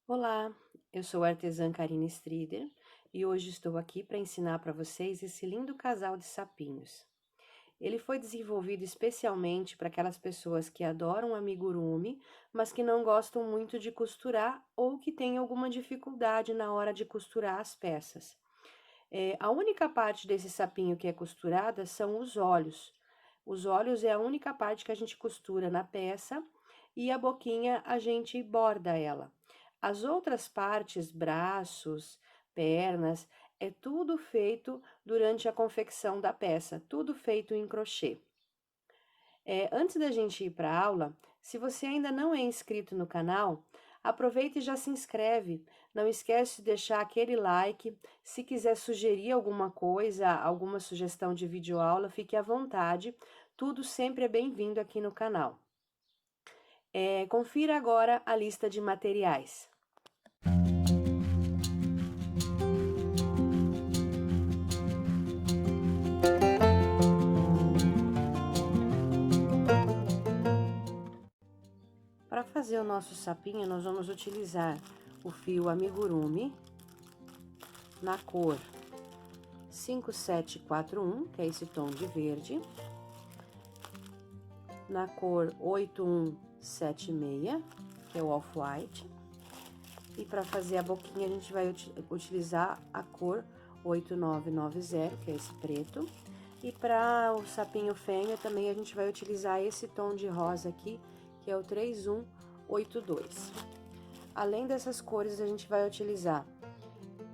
Olá, eu sou a artesã Karine Strider e hoje estou aqui para ensinar para vocês esse lindo casal de sapinhos. Ele foi desenvolvido especialmente para aquelas pessoas que adoram amigurumi, mas que não gostam muito de costurar ou que têm alguma dificuldade na hora de costurar as peças. A única parte desse sapinho que é costurada são os olhos. Os olhos é a única parte que a gente costura na peça e a boquinha a gente borda ela. As outras partes, braços, pernas, é tudo feito durante a confecção da peça, tudo feito em crochê. Antes da gente ir para a aula, se você ainda não é inscrito no canal, aproveita e já se inscreve. Não esquece de deixar aquele like. Se quiser sugerir alguma coisa, alguma sugestão de videoaula, fique à vontade. Tudo sempre é bem-vindo aqui no canal. Confira agora a lista de materiais. Para fazer o nosso sapinho, nós vamos utilizar o fio amigurumi na cor 5741, que é esse tom de verde, na cor 8176, que é o off-white, e para fazer a boquinha a gente vai utilizar a cor 8990, que é esse preto, e para o sapinho fêmea também a gente vai utilizar esse tom de rosa aqui, que é o 3182. Além dessas cores, a gente vai utilizar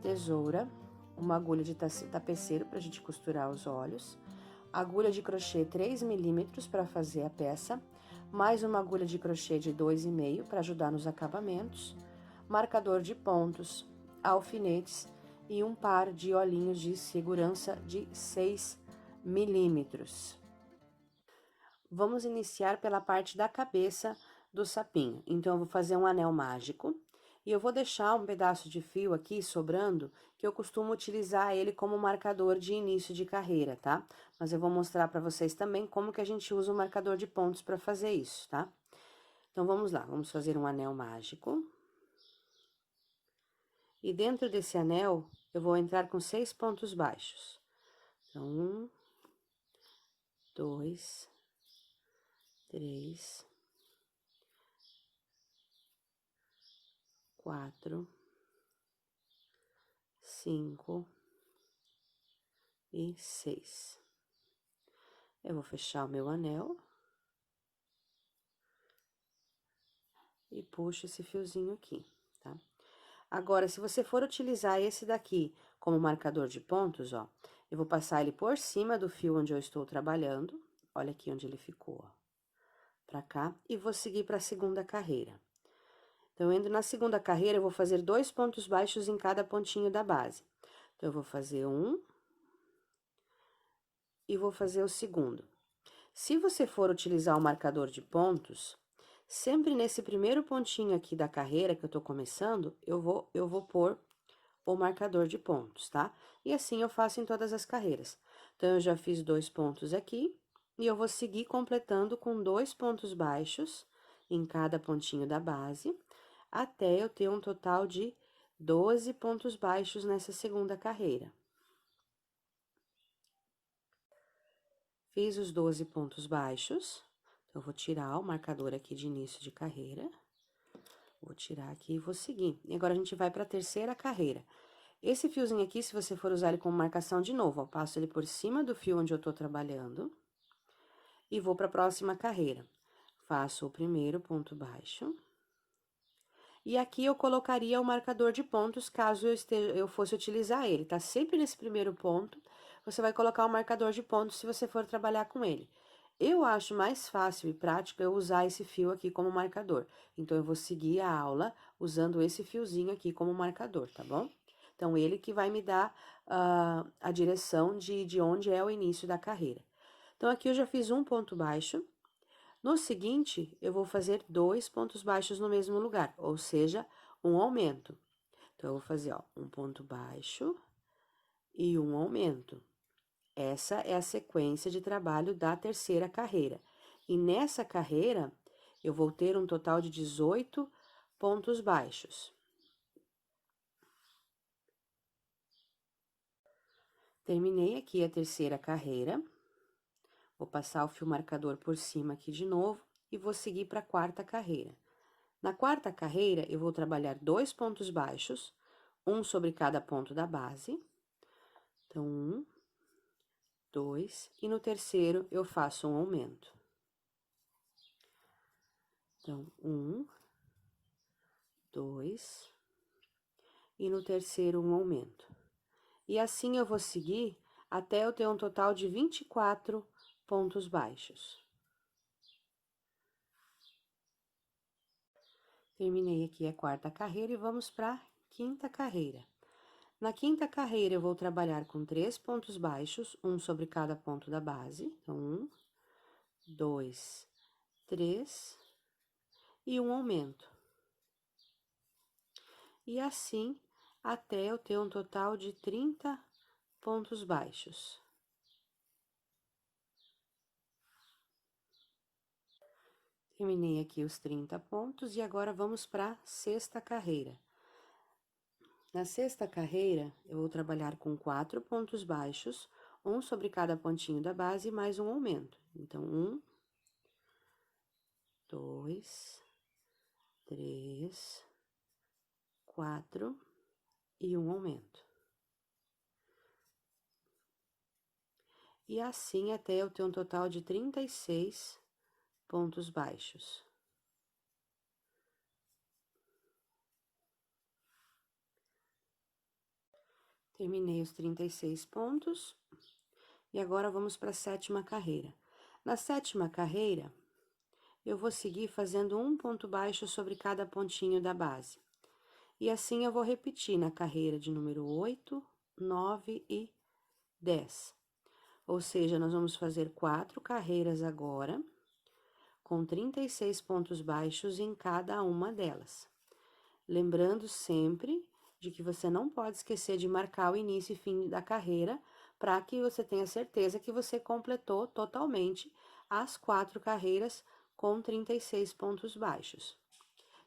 tesoura, uma agulha de tapeceiro para a gente costurar os olhos, agulha de crochê 3 milímetros para fazer a peça, mais uma agulha de crochê de 2,5 para ajudar nos acabamentos, marcador de pontos, alfinetes e um par de olhinhos de segurança de 6 milímetros. Vamos iniciar pela parte da cabeça do sapinho. Então, eu vou fazer um anel mágico e eu vou deixar um pedaço de fio aqui sobrando, que eu costumo utilizar ele como marcador de início de carreira, tá? Mas eu vou mostrar para vocês também como que a gente usa o marcador de pontos para fazer isso, tá? Então, vamos lá, vamos fazer um anel mágico. E dentro desse anel, eu vou entrar com 6 pontos baixos. Então, 1, 2, 3, 4, 5 e 6. Eu vou fechar o meu anel e puxo esse fiozinho aqui, tá? Agora, se você for utilizar esse daqui como marcador de pontos, ó, eu vou passar ele por cima do fio onde eu estou trabalhando, olha aqui onde ele ficou, ó, pra cá, e vou seguir para a segunda carreira. Então, indo na segunda carreira, eu vou fazer 2 pontos baixos em cada pontinho da base. Então, eu vou fazer um e vou fazer o segundo. Se você for utilizar o marcador de pontos, sempre nesse primeiro pontinho aqui da carreira que eu tô começando, eu vou pôr o marcador de pontos, tá? E assim eu faço em todas as carreiras. Então, eu já fiz 2 pontos aqui, e eu vou seguir completando com 2 pontos baixos em cada pontinho da base, até eu ter um total de 12 pontos baixos nessa segunda carreira. Fiz os 12 pontos baixos, então, eu vou tirar o marcador aqui de início de carreira. Vou tirar aqui e vou seguir. E agora, a gente vai para a terceira carreira. Esse fiozinho aqui, se você for usar ele como marcação de novo, eu passo ele por cima do fio onde eu tô trabalhando e vou para a próxima carreira. Faço o primeiro ponto baixo. E aqui eu colocaria o marcador de pontos, caso eu fosse utilizar ele, tá? Sempre nesse primeiro ponto, você vai colocar o marcador de pontos se você for trabalhar com ele. Eu acho mais fácil e prático eu usar esse fio aqui como marcador. Então, eu vou seguir a aula usando esse fiozinho aqui como marcador, tá bom? Então, ele que vai me dar a direção de onde é o início da carreira. Então, aqui eu já fiz um ponto baixo. No seguinte, eu vou fazer 2 pontos baixos no mesmo lugar, ou seja, um aumento. Então, eu vou fazer, ó, um ponto baixo e um aumento. Essa é a sequência de trabalho da terceira carreira. E nessa carreira, eu vou ter um total de 18 pontos baixos. Terminei aqui a terceira carreira. Vou passar o fio marcador por cima aqui de novo e vou seguir para a quarta carreira. Na quarta carreira, eu vou trabalhar 2 pontos baixos, um sobre cada ponto da base. Então, 1, 2, e no terceiro eu faço um aumento. Então, 1, 2, e no terceiro um aumento. E assim eu vou seguir até eu ter um total de 24 pontos baixos. Terminei aqui a quarta carreira e vamos para a quinta carreira. Na quinta carreira, eu vou trabalhar com 3 pontos baixos, um sobre cada ponto da base. Então, 1, 2, 3, e um aumento. E assim, até eu ter um total de 30 pontos baixos. Terminei aqui os 30 pontos e agora vamos para a sexta carreira. Na sexta carreira, eu vou trabalhar com 4 pontos baixos, um sobre cada pontinho da base, mais um aumento. Então, 1, 2, 3, 4 e um aumento. E assim até eu ter um total de 36 pontos baixos. Terminei os 36 pontos. E agora vamos para a sétima carreira. Na sétima carreira, eu vou seguir fazendo um ponto baixo sobre cada pontinho da base. E assim eu vou repetir na carreira de número 8, 9 e 10. Ou seja, nós vamos fazer 4 carreiras agora, com 36 pontos baixos em cada uma delas. Lembrando sempre de que você não pode esquecer de marcar o início e fim da carreira, para que você tenha certeza que você completou totalmente as 4 carreiras com 36 pontos baixos.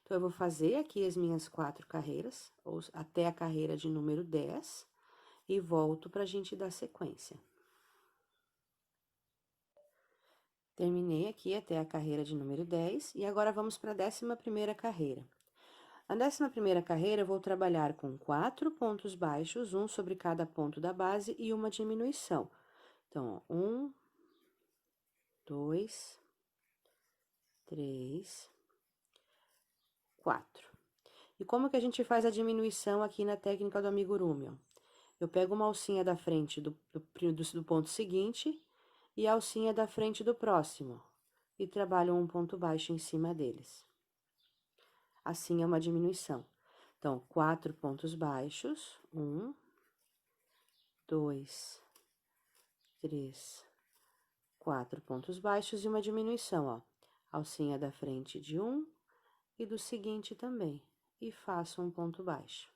Então, eu vou fazer aqui as minhas 4 carreiras, ou até a carreira de número 10, e volto para a gente dar sequência. Terminei aqui até a carreira de número 10, e agora vamos para a 11ª carreira. Na 11ª carreira, eu vou trabalhar com 4 pontos baixos, um sobre cada ponto da base e uma diminuição. Então, ó, 1, 2, 3, 4. E como que a gente faz a diminuição aqui na técnica do amigurumi, ó? Eu pego uma alcinha da frente do ponto seguinte e a alcinha da frente do próximo, e trabalho um ponto baixo em cima deles. Assim é uma diminuição. Então, 4 pontos baixos, 1, 2, 3, 4 pontos baixos e uma diminuição, ó. Alcinha da frente de um e do seguinte também, e faço um ponto baixo.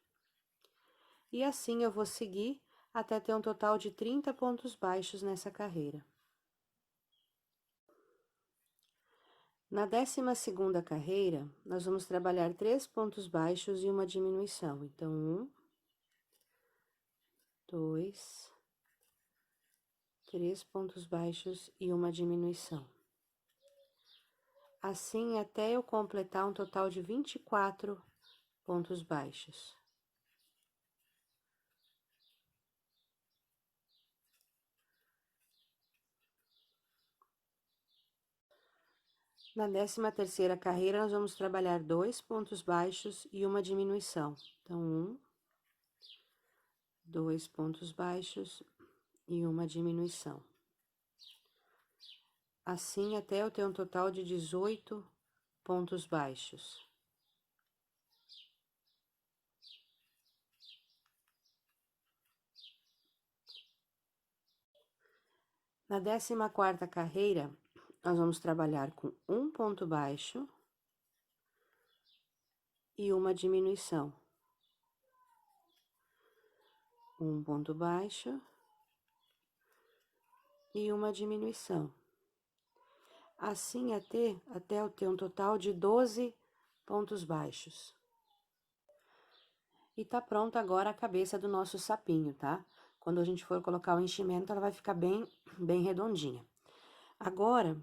E assim eu vou seguir até ter um total de 30 pontos baixos nessa carreira. Na 12ª carreira, nós vamos trabalhar 3 pontos baixos e uma diminuição. Então, 1, 2, 3 pontos baixos e uma diminuição. Assim, até eu completar um total de 24 pontos baixos. Na 13ª carreira, nós vamos trabalhar 2 pontos baixos e uma diminuição. Então, 1, 2 pontos baixos e uma diminuição. Assim, até eu ter um total de 18 pontos baixos. Na 14ª carreira, nós vamos trabalhar com um ponto baixo e uma diminuição. Um ponto baixo e uma diminuição. Assim, até eu ter um total de 12 pontos baixos. E tá pronta agora a cabeça do nosso sapinho, tá? Quando a gente for colocar o enchimento, ela vai ficar bem redondinha. Agora,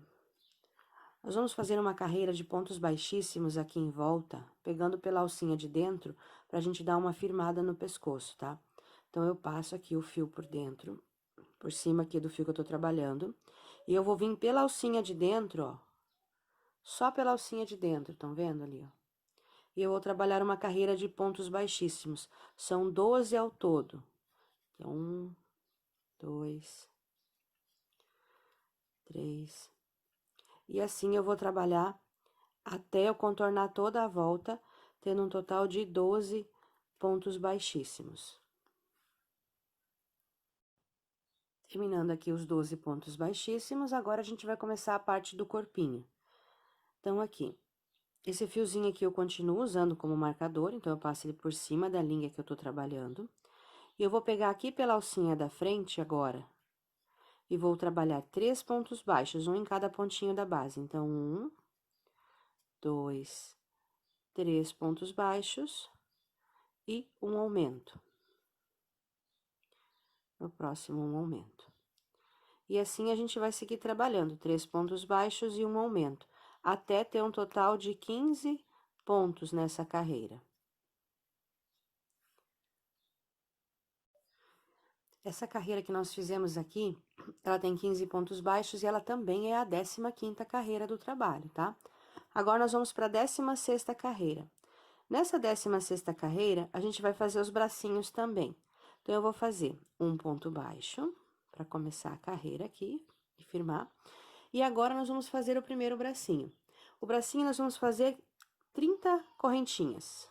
nós vamos fazer uma carreira de pontos baixíssimos aqui em volta, pegando pela alcinha de dentro, pra gente dar uma firmada no pescoço, tá? Então, eu passo aqui o fio por dentro, por cima aqui do fio que eu tô trabalhando, e eu vou vir pela alcinha de dentro, ó, só pela alcinha de dentro, estão vendo ali, ó? E eu vou trabalhar uma carreira de pontos baixíssimos, são 12 ao todo. Então, 1, 2, 3... E assim eu vou trabalhar até eu contornar toda a volta, tendo um total de 12 pontos baixíssimos. Terminando aqui os 12 pontos baixíssimos, agora a gente vai começar a parte do corpinho. Então, aqui, esse fiozinho aqui eu continuo usando como marcador, então eu passo ele por cima da linha que eu tô trabalhando. E eu vou pegar aqui pela alcinha da frente agora, e vou trabalhar 3 pontos baixos, um em cada pontinho da base. Então, 1, 2, 3 pontos baixos e um aumento. No próximo, um aumento. E assim a gente vai seguir trabalhando 3 pontos baixos e um aumento, até ter um total de 15 pontos nessa carreira. Essa carreira que nós fizemos aqui, ela tem 15 pontos baixos e ela também é a 15ª carreira do trabalho, tá? Agora, nós vamos para a 16ª carreira. Nessa 16ª carreira, a gente vai fazer os bracinhos também. Então, eu vou fazer um ponto baixo, para começar a carreira aqui, e firmar. E agora, nós vamos fazer o primeiro bracinho. O bracinho, nós vamos fazer 30 correntinhas.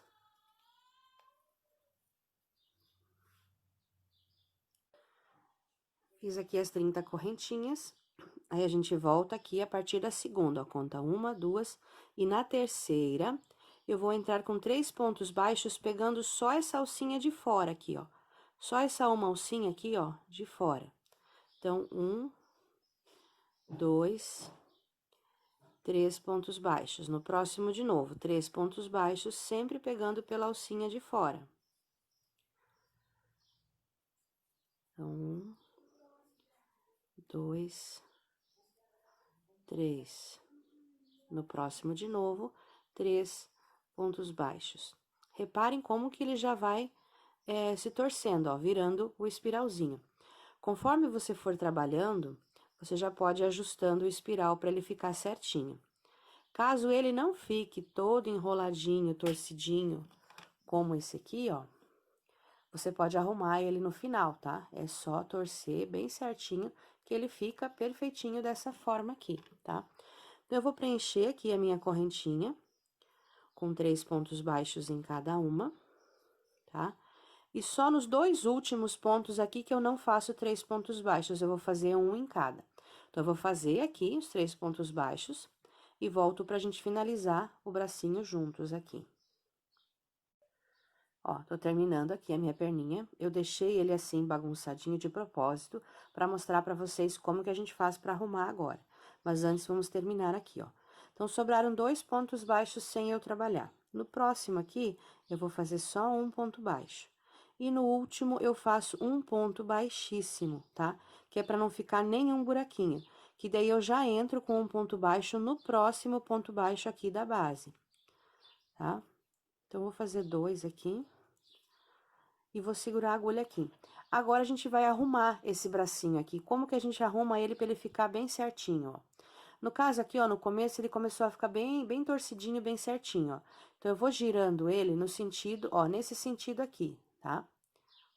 Fiz aqui as 30 correntinhas, aí a gente volta aqui a partir da segunda, ó, conta 1, 2, e na terceira, eu vou entrar com 3 pontos baixos, pegando só essa alcinha de fora aqui, ó. Só essa uma alcinha aqui, ó, de fora. Então, 1, 2, 3 pontos baixos. No próximo, de novo, 3 pontos baixos, sempre pegando pela alcinha de fora. Então, 1, 2, 3. No próximo, de novo, 3 pontos baixos. Reparem como que ele já vai se torcendo, ó, virando o espiralzinho. Conforme você for trabalhando, você já pode ir ajustando o espiral para ele ficar certinho. Caso ele não fique todo enroladinho, torcidinho, como esse aqui, ó, você pode arrumar ele no final, tá? É só torcer bem certinho que ele fica perfeitinho dessa forma aqui, tá? Então, eu vou preencher aqui a minha correntinha, com 3 pontos baixos em cada uma, tá? E só nos 2 últimos pontos aqui que eu não faço 3 pontos baixos, eu vou fazer um em cada. Então, eu vou fazer aqui os 3 pontos baixos e volto pra gente finalizar o bracinho juntos aqui. Ó, tô terminando aqui a minha perninha, eu deixei ele assim bagunçadinho de propósito, pra mostrar pra vocês como que a gente faz pra arrumar agora. Mas antes, vamos terminar aqui, ó. Então, sobraram 2 pontos baixos sem eu trabalhar. No próximo aqui, eu vou fazer só um ponto baixo. E no último, eu faço um ponto baixíssimo, tá? Que é pra não ficar nenhum buraquinho. Que daí, eu já entro com um ponto baixo no próximo ponto baixo aqui da base, tá? Então, eu vou fazer 2 aqui. E vou segurar a agulha aqui. Agora, a gente vai arrumar esse bracinho aqui. Como que a gente arruma ele pra ele ficar bem certinho, ó? No caso aqui, ó, no começo, ele começou a ficar bem torcidinho, bem certinho, ó. Então, eu vou girando ele no sentido, ó, nesse sentido aqui, tá?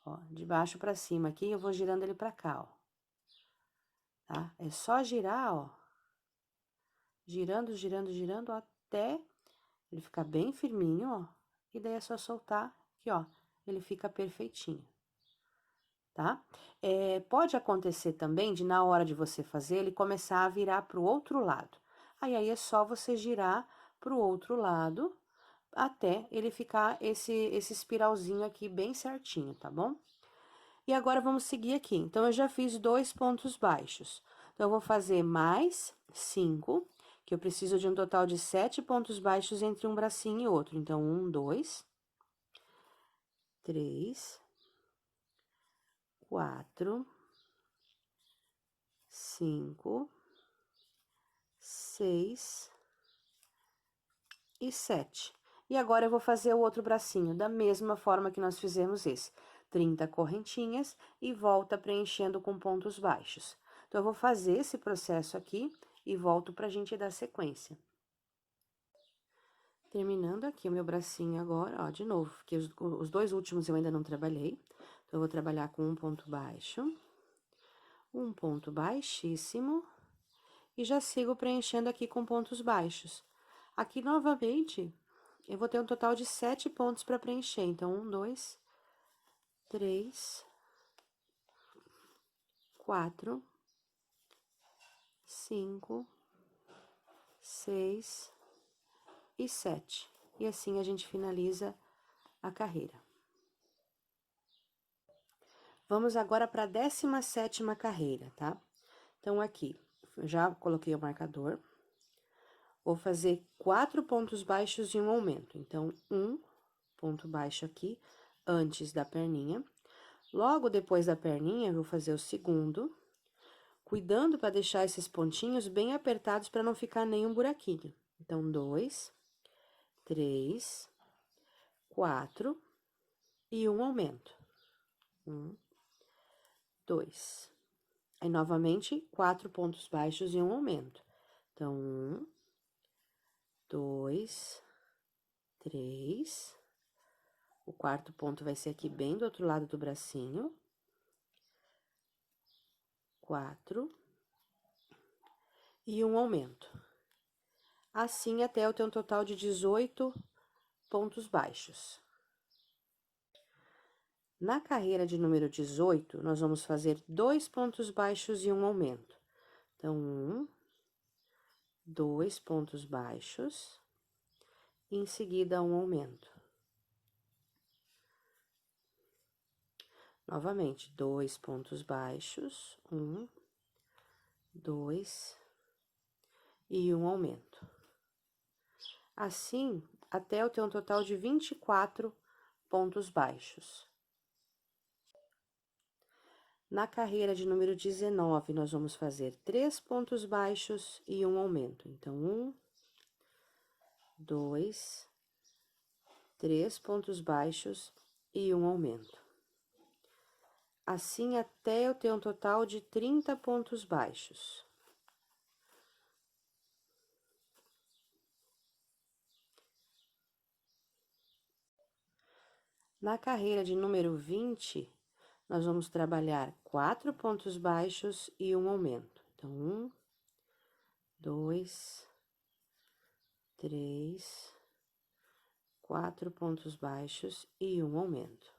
Ó, de baixo pra cima aqui, eu vou girando ele pra cá, ó. Tá? É só girar, ó. Girando, girando, girando, até ele ficar bem firminho, ó. E daí, é só soltar aqui, ó. Ele fica perfeitinho, tá? Pode acontecer também de, na hora de você fazer, ele começar a virar pro outro lado. Aí é só você girar pro outro lado, até ele ficar esse espiralzinho aqui bem certinho, tá bom? E agora, vamos seguir aqui. Então, eu já fiz 2 pontos baixos. Então, eu vou fazer mais 5, que eu preciso de um total de 7 pontos baixos entre um bracinho e outro. Então, 1, 2, 3, 4, 5, 6 e 7. E agora, eu vou fazer o outro bracinho, da mesma forma que nós fizemos esse. 30 correntinhas e volta preenchendo com pontos baixos. Então, eu vou fazer esse processo aqui e volto pra gente dar sequência. Terminando aqui o meu bracinho agora, ó, de novo, porque os dois últimos eu ainda não trabalhei. Então, eu vou trabalhar com um ponto baixo, um ponto baixíssimo, e já sigo preenchendo aqui com pontos baixos. Aqui, novamente, eu vou ter um total de 7 pontos para preencher. Então, 1, 2, 3, 4, 5, 6 e 7. E assim a gente finaliza a carreira. Vamos agora para a 17ª carreira, tá? Então, aqui, já coloquei o marcador. Vou fazer 4 pontos baixos e um aumento. Então, um ponto baixo aqui, antes da perninha. Logo depois da perninha, eu vou fazer o segundo, cuidando para deixar esses pontinhos bem apertados para não ficar nenhum buraquinho. Então, 2, 3, 4 e um aumento. 1, 2. Aí, novamente, 4 pontos baixos e um aumento. Então, 1, 2, 3. O quarto ponto vai ser aqui bem do outro lado do bracinho. 4. E um aumento. Assim, até eu ter um total de 18 pontos baixos. Na carreira de número 18, nós vamos fazer 2 pontos baixos e um aumento. Então, 1, 2 pontos baixos, e em seguida, um aumento. Novamente, 2 pontos baixos, 1, 2 e um aumento. Assim, até eu ter um total de 24 pontos baixos. Na carreira de número 19, nós vamos fazer 3 pontos baixos e um aumento. Então, 1, 2, 3 pontos baixos e um aumento. Assim, até eu ter um total de 30 pontos baixos. Na carreira de número 20, nós vamos trabalhar 4 pontos baixos e um aumento. Então, 1, 2, 3, 4 pontos baixos e um aumento.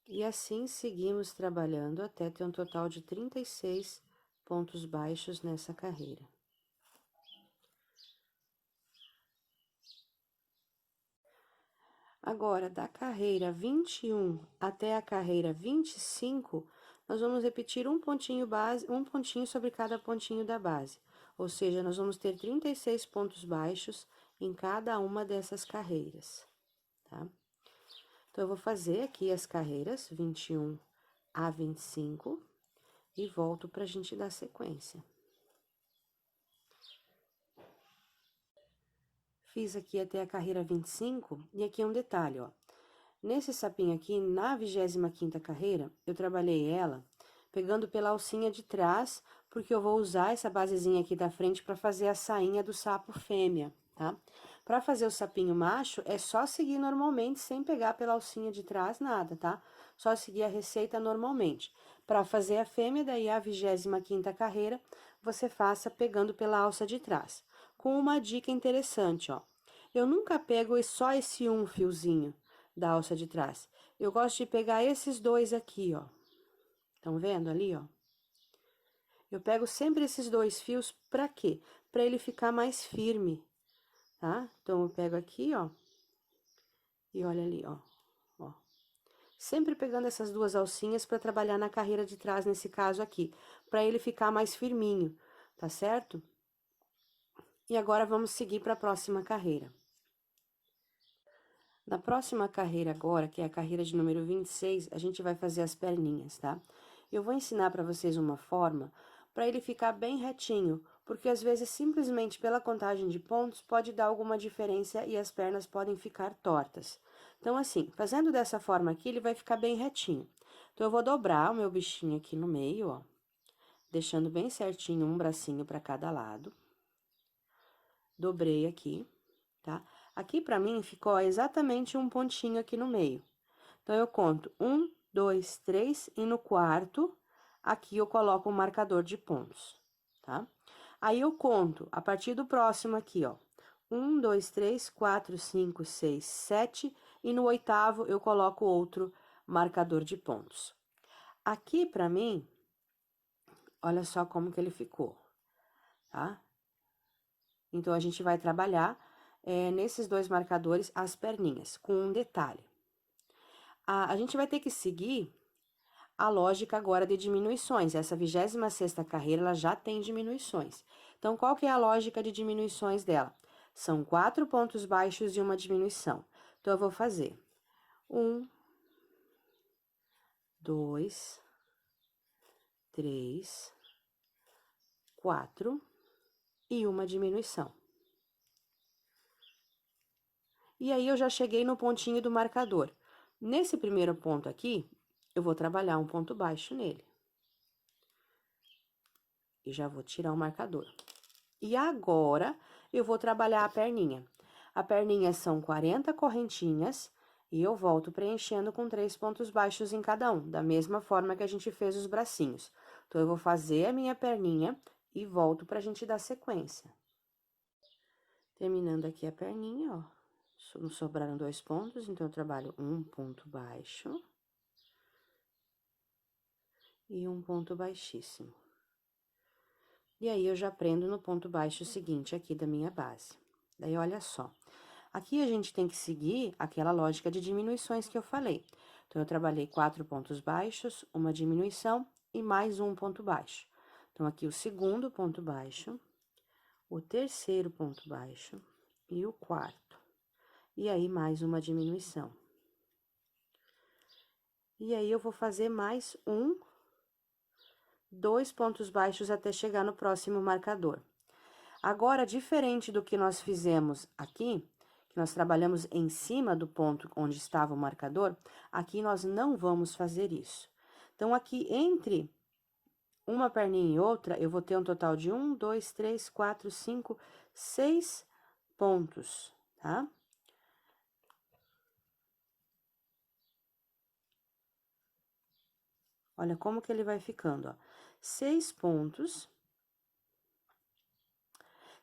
E assim, seguimos trabalhando até ter um total de 36 pontos baixos nessa carreira. Agora, da carreira 21 até a carreira 25, nós vamos repetir um pontinho base, um pontinho sobre cada pontinho da base. Ou seja, nós vamos ter 36 pontos baixos em cada uma dessas carreiras, tá? Então, eu vou fazer aqui as carreiras 21 a 25 e volto pra gente dar sequência. Fiz aqui até a carreira 25, e aqui é um detalhe, ó. Nesse sapinho aqui, na 25ª carreira, eu trabalhei ela pegando pela alcinha de trás, porque eu vou usar essa basezinha aqui da frente para fazer a sainha do sapo fêmea, tá? Para fazer o sapinho macho, é só seguir normalmente, sem pegar pela alcinha de trás, nada, tá? Só seguir a receita normalmente. Para fazer a fêmea, daí a 25ª carreira, você faça pegando pela alça de trás. Com uma dica interessante, ó. Eu nunca pego só esse um fiozinho da alça de trás. Eu gosto de pegar esses dois aqui, ó. Estão vendo ali, ó? Eu pego sempre esses dois fios, pra quê? Pra ele ficar mais firme, tá? Então, eu pego aqui, ó, e olha ali, ó, ó. Sempre pegando essas duas alcinhas pra trabalhar na carreira de trás, nesse caso aqui, pra ele ficar mais firminho, tá certo? E agora, vamos seguir pra próxima carreira. Na próxima carreira agora, que é a carreira de número 26, a gente vai fazer as perninhas, tá? Eu vou ensinar para vocês uma forma para ele ficar bem retinho, porque às vezes simplesmente pela contagem de pontos pode dar alguma diferença e as pernas podem ficar tortas. Então, assim, fazendo dessa forma aqui, ele vai ficar bem retinho. Então, eu vou dobrar o meu bichinho aqui no meio, ó, deixando bem certinho um bracinho para cada lado. Dobrei aqui, tá? Aqui pra mim ficou exatamente um pontinho aqui no meio. Então, eu conto 1, 2, 3 e no quarto, aqui eu coloco o marcador de pontos, tá? Aí, eu conto a partir do próximo aqui, ó. 1, 2, 3, 4, 5, 6, 7 e no oitavo eu coloco outro marcador de pontos. Aqui, pra mim, olha só como que ele ficou, tá? Então, a gente vai trabalhar nesses dois marcadores as perninhas, com um detalhe. A gente vai ter que seguir a lógica agora de diminuições. Essa 26ª carreira, ela já tem diminuições. Então, qual que é a lógica de diminuições dela? São 4 pontos baixos e uma diminuição. Então, eu vou fazer 1, 2, 3, 4 e uma diminuição. E aí, eu já cheguei no pontinho do marcador. Nesse primeiro ponto aqui, eu vou trabalhar um ponto baixo nele. E já vou tirar o marcador. E agora, eu vou trabalhar a perninha. A perninha são 40 correntinhas e eu volto preenchendo com 3 pontos baixos em cada um, da mesma forma que a gente fez os bracinhos. Então, eu vou fazer a minha perninha e volto pra gente dar sequência. Terminando aqui a perninha, ó, sobraram 2 pontos, então eu trabalho um ponto baixo e um ponto baixíssimo. E aí, eu já prendo no ponto baixo seguinte aqui da minha base. Daí, olha só. Aqui, a gente tem que seguir aquela lógica de diminuições que eu falei. Então, eu trabalhei 4 pontos baixos, uma diminuição e mais um ponto baixo. Então, aqui, o segundo ponto baixo, o terceiro ponto baixo e o quarto. E aí, mais uma diminuição. E aí, eu vou fazer mais 2 pontos baixos até chegar no próximo marcador. Agora, diferente do que nós fizemos aqui, que nós trabalhamos em cima do ponto onde estava o marcador, aqui nós não vamos fazer isso. Então, aqui entre uma perninha e outra, eu vou ter um total de 1, 2, 3, 4, 5, 6 pontos, tá? Olha como que ele vai ficando, ó. 6 pontos.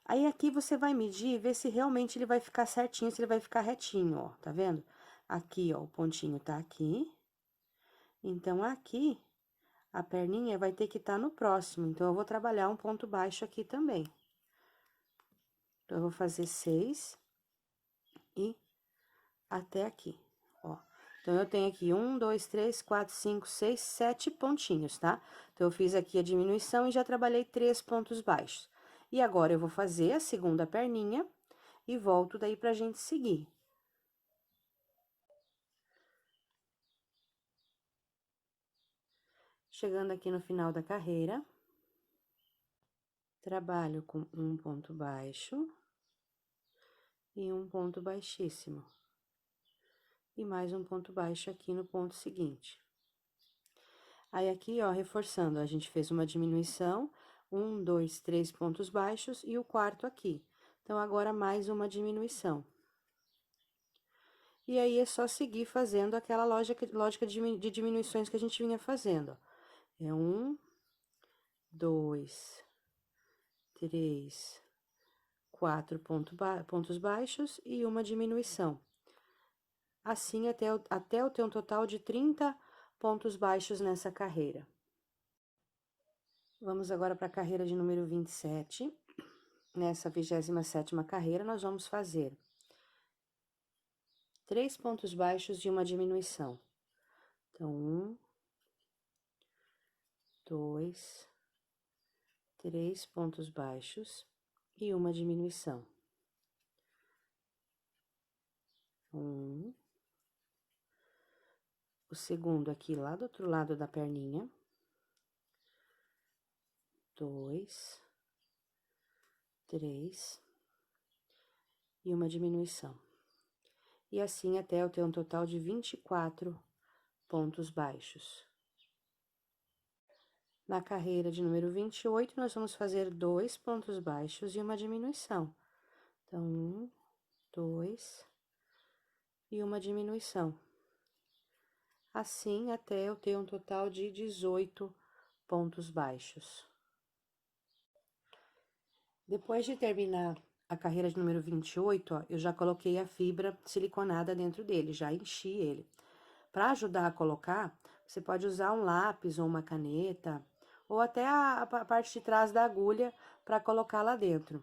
Aí, aqui você vai medir e ver se realmente ele vai ficar certinho, se ele vai ficar retinho, ó, tá vendo? Aqui, ó, o pontinho tá aqui. Então, aqui, a perninha vai ter que estar no próximo. Então, eu vou trabalhar um ponto baixo aqui também. Então, eu vou fazer 6 e até aqui, ó. Então, eu tenho aqui 1, 2, 3, 4, 5, 6, 7 pontinhos, tá? Então, eu fiz aqui a diminuição e já trabalhei 3 pontos baixos. E agora, eu vou fazer a segunda perninha e volto daí pra gente seguir. Chegando aqui no final da carreira, trabalho com um ponto baixo e um ponto baixíssimo. E mais um ponto baixo aqui no ponto seguinte. Aí, aqui, ó, reforçando, a gente fez uma diminuição, 1, 2, 3 pontos baixos e o quarto aqui. Então, agora, mais uma diminuição. E aí, é só seguir fazendo aquela lógica de diminuições que a gente vinha fazendo, ó. É 1, 2, 3, 4 pontos baixos e uma diminuição. Assim, até eu ter um total de 30 pontos baixos nessa carreira. Vamos agora para a carreira de número 27. Nessa 27ª carreira, nós vamos fazer 3 pontos baixos e uma diminuição. Então, 1, 2, 3 pontos baixos e uma diminuição. 1, o segundo aqui lá do outro lado da perninha. 2, 3 e uma diminuição. E assim até eu ter um total de 24 pontos baixos. Na carreira de número 28, nós vamos fazer 2 pontos baixos e uma diminuição. Então, 1, 2 e uma diminuição. Assim, até eu ter um total de 18 pontos baixos. Depois de terminar a carreira de número 28, ó, eu já coloquei a fibra siliconada dentro dele, já enchi ele. Para ajudar a colocar, você pode usar um lápis ou uma caneta, ou até a parte de trás da agulha para colocar lá dentro.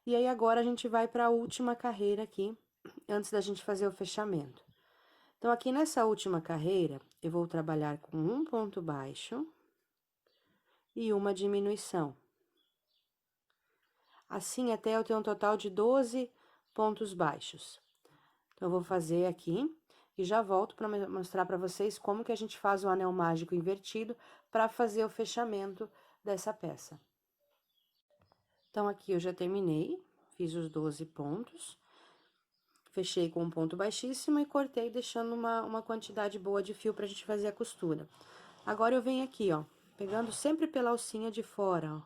E aí, agora a gente vai para a última carreira aqui, antes da gente fazer o fechamento. Então, aqui nessa última carreira, eu vou trabalhar com um ponto baixo e uma diminuição. Assim, até eu ter um total de 12 pontos baixos. Então, eu vou fazer aqui e já volto para mostrar para vocês como que a gente faz o anel mágico invertido para fazer o fechamento dessa peça. Então, aqui eu já terminei, fiz os 12 pontos, fechei com um ponto baixíssimo e cortei, deixando uma quantidade boa de fio pra gente fazer a costura. Agora, eu venho aqui, ó, pegando sempre pela alcinha de fora, ó,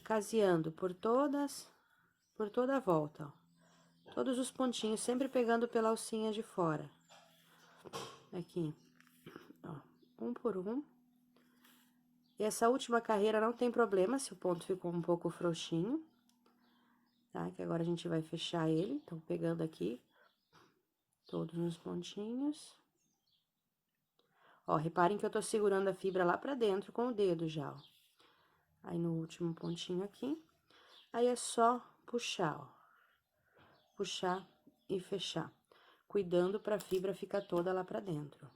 caseando por toda a volta, ó. Todos os pontinhos, sempre pegando pela alcinha de fora. Aqui, ó, um por um. E essa última carreira não tem problema se o ponto ficou um pouco frouxinho, tá? Que agora a gente vai fechar ele, então, pegando aqui todos os pontinhos. Ó, reparem que eu tô segurando a fibra lá pra dentro com o dedo já, ó. Aí, no último pontinho aqui, aí é só puxar, ó. Puxar e fechar, cuidando pra fibra ficar toda lá pra dentro.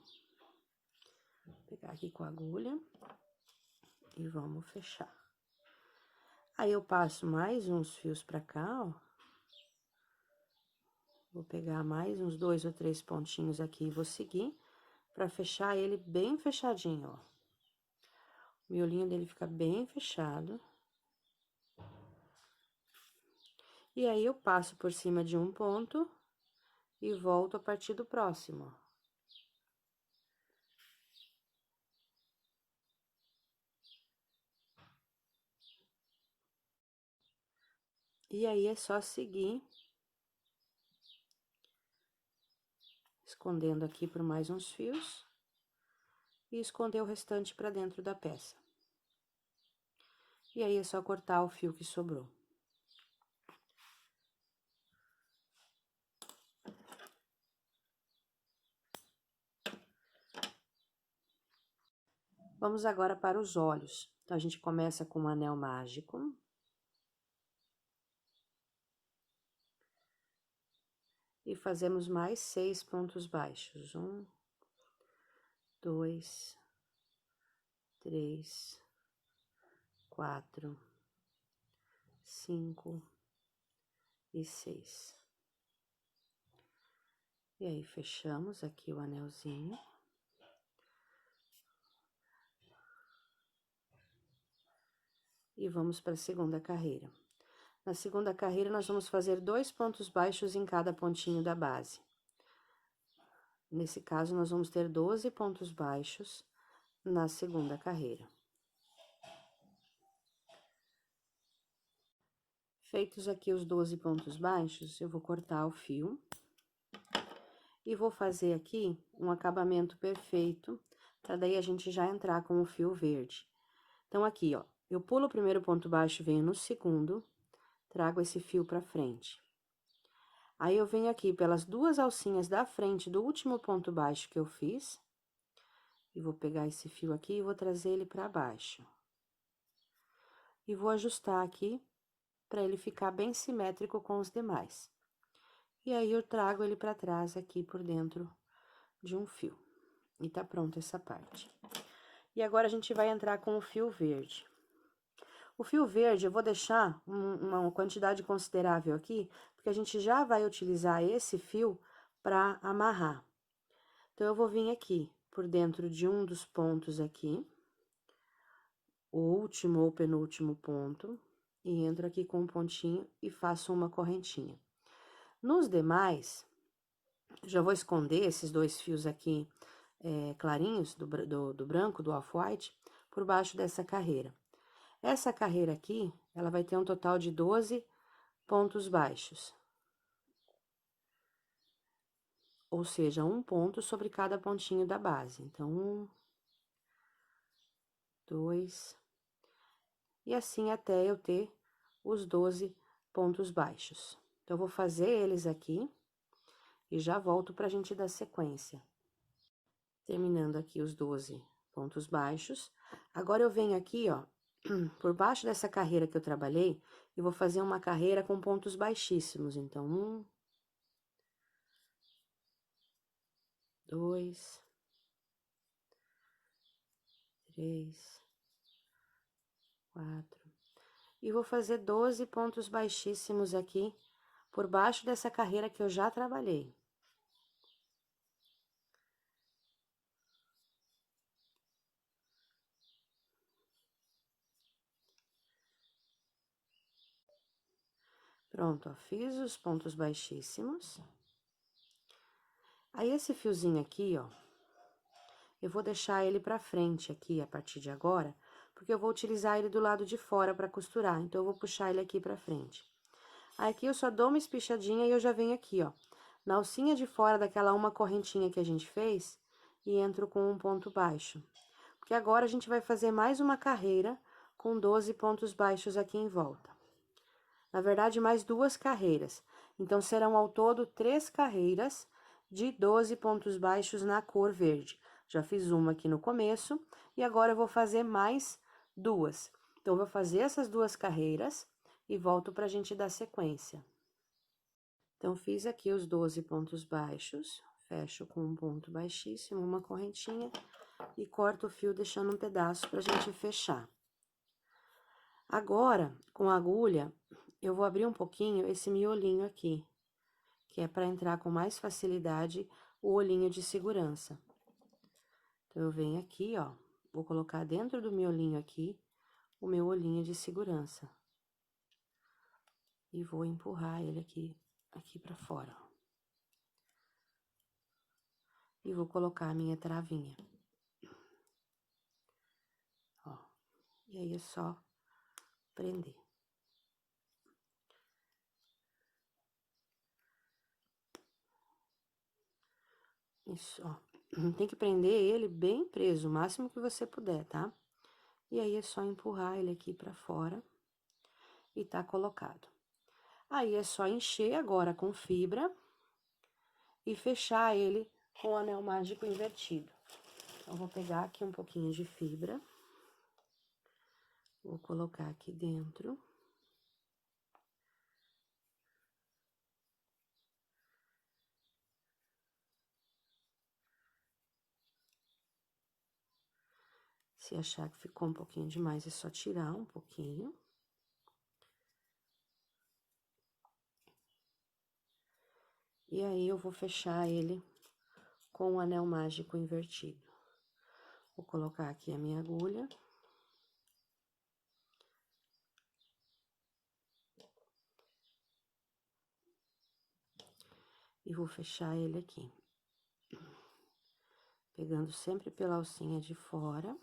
Vou pegar aqui com a agulha e vamos fechar. Aí, eu passo mais uns fios pra cá, ó. Vou pegar mais uns 2 ou 3 pontinhos aqui e vou seguir pra fechar ele bem fechadinho, ó. O miolinho dele fica bem fechado. E aí, eu passo por cima de um ponto e volto a partir do próximo. E aí, é só seguir, escondendo aqui por mais uns fios, e esconder o restante pra dentro da peça. E aí, é só cortar o fio que sobrou. Vamos agora para os olhos. Então, a gente começa com um anel mágico. E fazemos mais 6 pontos baixos. 1, 2, 3, 4, 5 e 6. E aí, fechamos aqui o anelzinho. E vamos para a segunda carreira. Na segunda carreira, nós vamos fazer 2 pontos baixos em cada pontinho da base. Nesse caso, nós vamos ter 12 pontos baixos na segunda carreira. Feitos aqui os 12 pontos baixos, eu vou cortar o fio. E vou fazer aqui um acabamento perfeito, para daí a gente já entrar com o fio verde. Então, aqui, ó, eu pulo o primeiro ponto baixo, venho no segundo, trago esse fio pra frente. Aí, eu venho aqui pelas duas alcinhas da frente do último ponto baixo que eu fiz, e vou pegar esse fio aqui e vou trazer ele pra baixo. E vou ajustar aqui, pra ele ficar bem simétrico com os demais. E aí, eu trago ele pra trás aqui por dentro de um fio. E tá pronta essa parte. E agora, a gente vai entrar com o fio verde. O fio verde, eu vou deixar uma quantidade considerável aqui, porque a gente já vai utilizar esse fio para amarrar. Então, eu vou vir aqui por dentro de um dos pontos aqui, o último ou penúltimo ponto, e entro aqui com um pontinho e faço uma correntinha. Nos demais, já vou esconder esses dois fios aqui clarinhos do branco, do off-white, por baixo dessa carreira. Essa carreira aqui, ela vai ter um total de 12 pontos baixos. Ou seja, um ponto sobre cada pontinho da base. Então, 1, 2, e assim até eu ter os 12 pontos baixos. Então, eu vou fazer eles aqui e já volto pra gente dar sequência. Terminando aqui os 12 pontos baixos. Agora, eu venho aqui, ó, por baixo dessa carreira que eu trabalhei, e vou fazer uma carreira com pontos baixíssimos. Então, 1, 2, 3, 4. E vou fazer 12 pontos baixíssimos aqui, por baixo dessa carreira que eu já trabalhei. Pronto, ó, fiz os pontos baixíssimos. Aí, esse fiozinho aqui, ó, eu vou deixar ele pra frente aqui, a partir de agora, porque eu vou utilizar ele do lado de fora pra costurar, então, eu vou puxar ele aqui pra frente. Aí, aqui eu só dou uma espichadinha e eu já venho aqui, ó, na alcinha de fora daquela uma correntinha que a gente fez, e entro com um ponto baixo. Porque agora a gente vai fazer mais uma carreira com 12 pontos baixos aqui em volta. Na verdade, mais 2 carreiras. Então, serão ao todo 3 carreiras de 12 pontos baixos na cor verde. Já fiz uma aqui no começo, e agora eu vou fazer mais 2. Então, eu vou fazer essas 2 carreiras e volto pra gente dar sequência. Então, fiz aqui os 12 pontos baixos, fecho com um ponto baixíssimo, uma correntinha, e corto o fio deixando um pedaço pra gente fechar. Agora, com a agulha, eu vou abrir um pouquinho esse miolinho aqui, que é para entrar com mais facilidade o olhinho de segurança. Então, eu venho aqui, ó, vou colocar dentro do miolinho aqui o meu olhinho de segurança. E vou empurrar ele aqui pra fora, ó. E vou colocar a minha travinha. Ó, e aí é só prender. Isso, ó. Tem que prender ele bem preso, o máximo que você puder, tá? E aí, é só empurrar ele aqui pra fora e tá colocado. Aí, é só encher agora com fibra e fechar ele com o anel mágico invertido. Então, vou pegar aqui um pouquinho de fibra, vou colocar aqui dentro. Se achar que ficou um pouquinho demais, é só tirar um pouquinho. E aí, eu vou fechar ele com o anel mágico invertido. Vou colocar aqui a minha agulha. E vou fechar ele aqui. Pegando sempre pela alcinha de fora.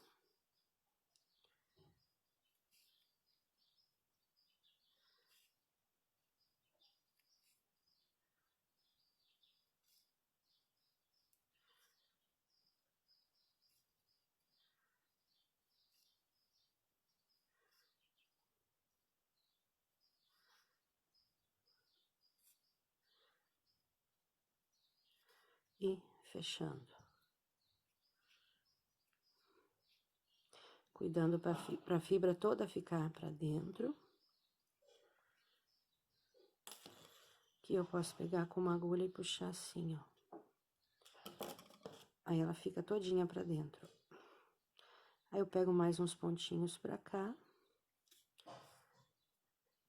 E fechando. Cuidando para a fibra toda ficar para dentro. Que eu posso pegar com uma agulha e puxar assim, ó. Aí, ela fica todinha pra dentro. Aí, eu pego mais uns pontinhos pra cá.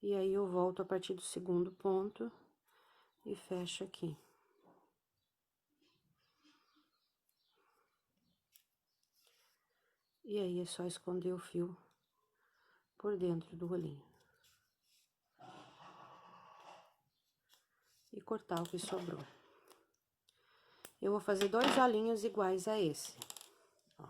E aí, eu volto a partir do segundo ponto e fecho aqui. E aí, é só esconder o fio por dentro do rolinho. E cortar o que sobrou. Eu vou fazer 2 olhinhos iguais a esse. Ó.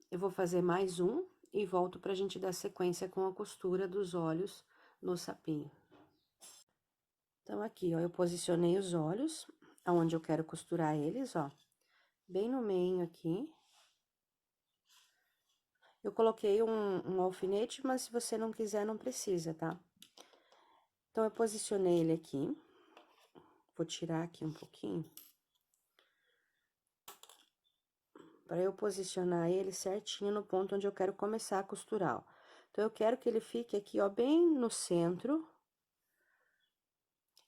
Eu vou fazer mais um e volto pra gente dar sequência com a costura dos olhos no sapinho. Então, aqui, ó, eu posicionei os olhos, aonde eu quero costurar eles, ó. Bem no meio aqui. Eu coloquei um alfinete, mas se você não quiser, não precisa, tá? Então, eu posicionei ele aqui. Vou tirar aqui um pouquinho. Para eu posicionar ele certinho no ponto onde eu quero começar a costurar, ó. Então, eu quero que ele fique aqui, ó, bem no centro.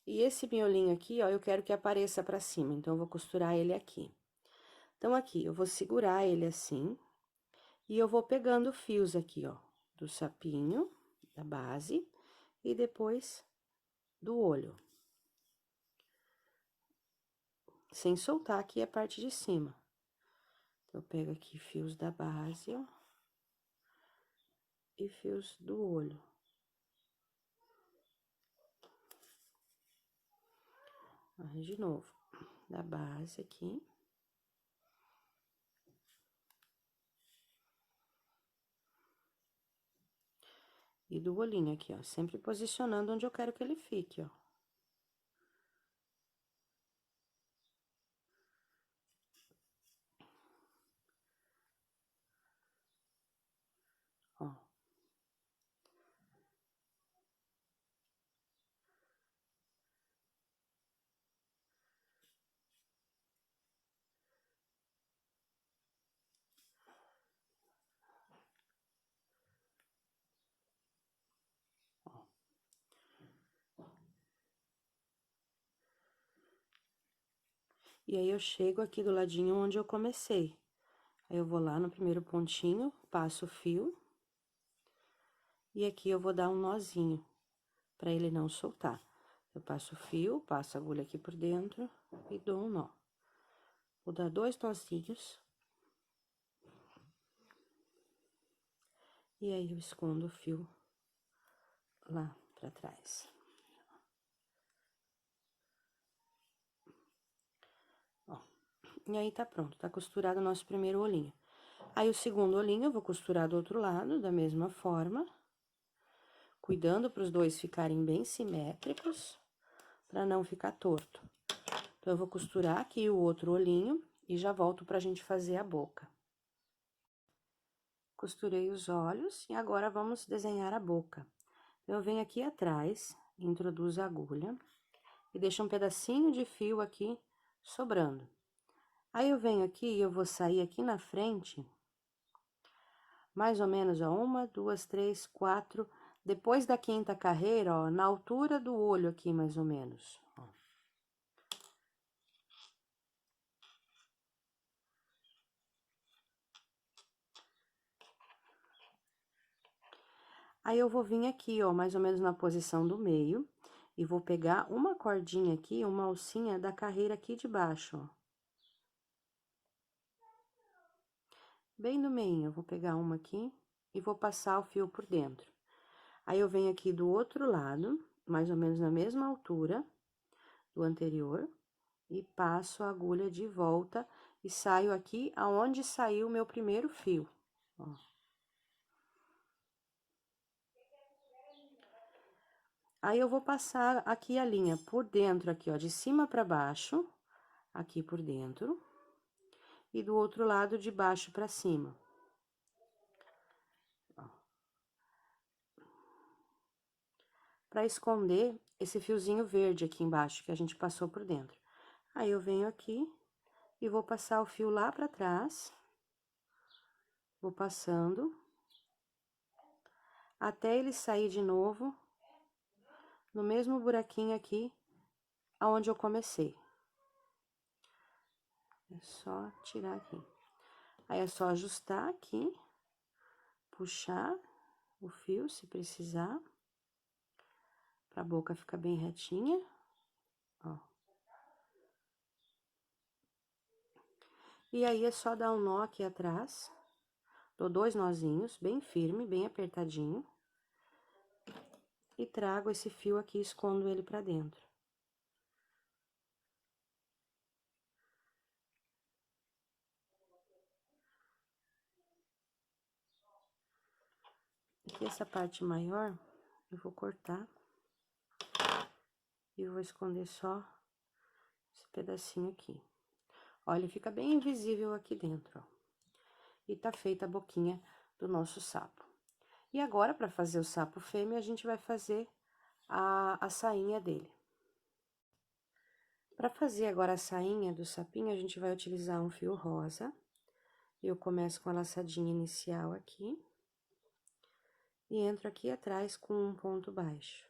E esse miolinho aqui, ó, eu quero que apareça pra cima, então, eu vou costurar ele aqui. Então, aqui, eu vou segurar ele assim, e eu vou pegando fios aqui, ó, do sapinho, da base, e depois do olho. Sem soltar aqui a parte de cima. Eu pego aqui fios da base, ó, e fios do olho. Aí, de novo, da base aqui. E do olhinho aqui, ó, sempre posicionando onde eu quero que ele fique, ó. Ó. E aí, eu chego aqui do ladinho onde eu comecei. Aí, eu vou lá no primeiro pontinho, passo o fio. E aqui eu vou dar um nozinho, pra ele não soltar. Eu passo o fio, passo a agulha aqui por dentro e dou um nó. Vou dar 2 nozinhos. E aí, eu escondo o fio lá pra trás. Ó. E aí, tá pronto, tá costurado o nosso primeiro olhinho. Aí, o segundo olhinho, eu vou costurar do outro lado, da mesma forma. Cuidando para os dois ficarem bem simétricos, para não ficar torto. Então, eu vou costurar aqui o outro olhinho e já volto pra gente fazer a boca. Costurei os olhos e agora vamos desenhar a boca. Eu venho aqui atrás, introduzo a agulha e deixo um pedacinho de fio aqui sobrando. Aí, eu venho aqui e eu vou sair aqui na frente, mais ou menos, ó, 1, 2, 3, 4, depois da 5ª carreira, ó, na altura do olho aqui, mais ou menos, ó. Aí, eu vou vir aqui, ó, mais ou menos na posição do meio, e vou pegar uma cordinha aqui, uma alcinha da carreira aqui de baixo, ó. Bem no meio, eu vou pegar uma aqui e vou passar o fio por dentro. Aí, eu venho aqui do outro lado, mais ou menos na mesma altura do anterior, e passo a agulha de volta e saio aqui aonde saiu o meu primeiro fio, ó. Aí, eu vou passar aqui a linha por dentro, aqui, ó, de cima pra baixo, aqui por dentro, e do outro lado de baixo pra cima. Ó. Pra esconder esse fiozinho verde aqui embaixo, que a gente passou por dentro. Aí, eu venho aqui e vou passar o fio lá pra trás, vou passando, até ele sair de novo no mesmo buraquinho aqui, aonde eu comecei. É só tirar aqui. Aí, é só ajustar aqui, puxar o fio, se precisar, pra boca ficar bem retinha, ó. E aí, é só dar um nó aqui atrás. Dou 2 nozinhos, bem firme, bem apertadinho. E trago esse fio aqui e escondo ele pra dentro. Aqui, essa parte maior, eu vou cortar. E vou esconder só esse pedacinho aqui. Olha, ele fica bem invisível aqui dentro, ó. E tá feita a boquinha do nosso sapo. E agora, para fazer o sapo fêmea, a gente vai fazer a sainha dele. Para fazer agora a sainha do sapinho, a gente vai utilizar um fio rosa. Eu começo com a laçadinha inicial aqui. E entro aqui atrás com um ponto baixo.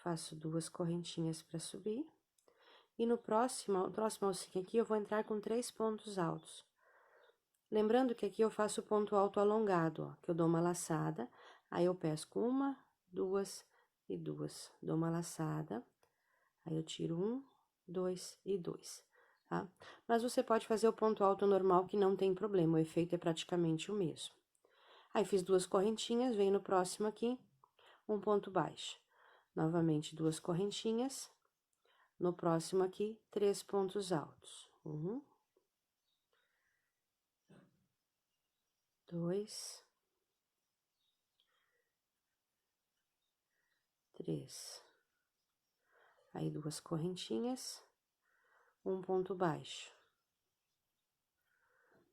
Faço 2 correntinhas para subir. E no próximo alcinho aqui, eu vou entrar com 3 pontos altos. Lembrando que aqui eu faço o ponto alto alongado, ó, que eu dou uma laçada, aí eu pesco 1, 2 e 2. Dou uma laçada, aí eu tiro 1, 2 e 2, tá? Mas você pode fazer o ponto alto normal, que não tem problema, o efeito é praticamente o mesmo. Aí, fiz 2 correntinhas, venho no próximo aqui, um ponto baixo. Novamente, 2 correntinhas. No próximo aqui, 3 pontos altos. 1, 2, 3. Aí, 2 correntinhas, um ponto baixo.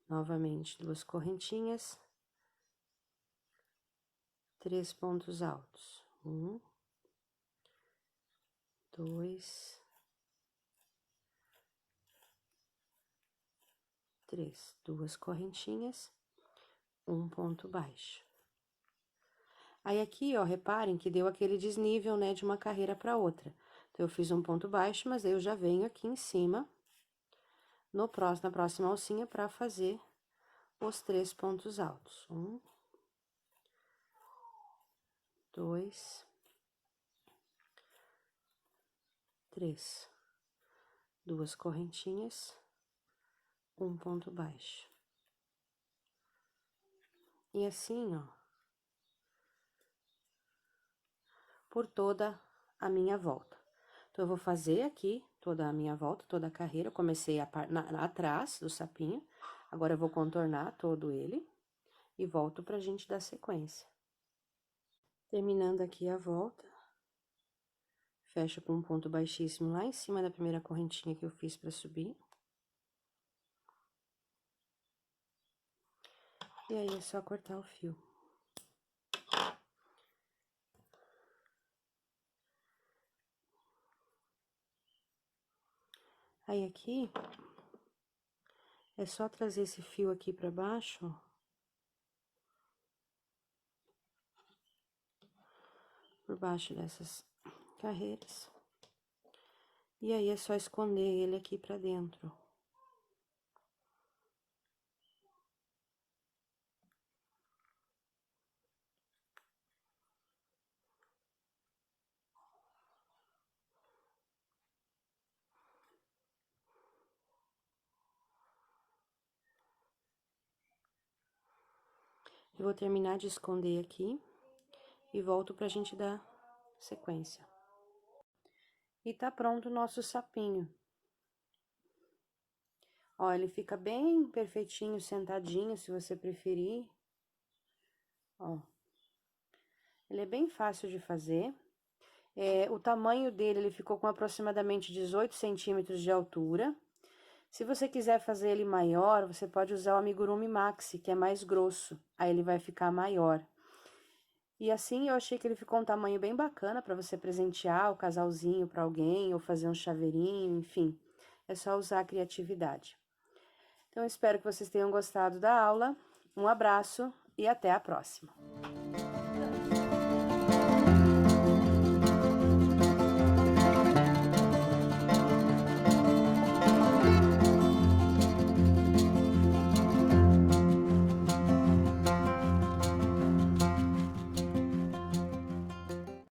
Novamente, 2 correntinhas, 3 pontos altos. 1, 2, 3. 2 correntinhas, um ponto baixo. Aí, aqui, ó, reparem que deu aquele desnível, né, de uma carreira para outra. Então, eu fiz um ponto baixo, mas aí eu já venho aqui em cima, na próxima alcinha, para fazer os 3 pontos altos. 1, 2, 3. 2 correntinhas, um ponto baixo. E assim, ó, por toda a minha volta. Então, eu vou fazer aqui toda a minha volta, toda a carreira. Eu comecei atrás do sapinho, agora eu vou contornar todo ele e volto pra gente dar sequência. Terminando aqui a volta, fecho com um ponto baixíssimo lá em cima da primeira correntinha que eu fiz pra subir. E aí, é só cortar o fio. Aí, aqui, é só trazer esse fio aqui pra baixo, ó. Por baixo dessas carreiras. E aí, é só esconder ele aqui pra dentro. Eu vou terminar de esconder aqui e volto pra gente dar sequência. E tá pronto o nosso sapinho. Ó, ele fica bem perfeitinho, sentadinho, se você preferir. Ó. Ele é bem fácil de fazer. O tamanho dele, ele ficou com aproximadamente 18 centímetros de altura. Se você quiser fazer ele maior, você pode usar o amigurumi maxi, que é mais grosso. Aí, ele vai ficar maior. E assim, eu achei que ele ficou um tamanho bem bacana para você presentear o casalzinho para alguém, ou fazer um chaveirinho, enfim. É só usar a criatividade. Então, espero que vocês tenham gostado da aula. Um abraço e até a próxima!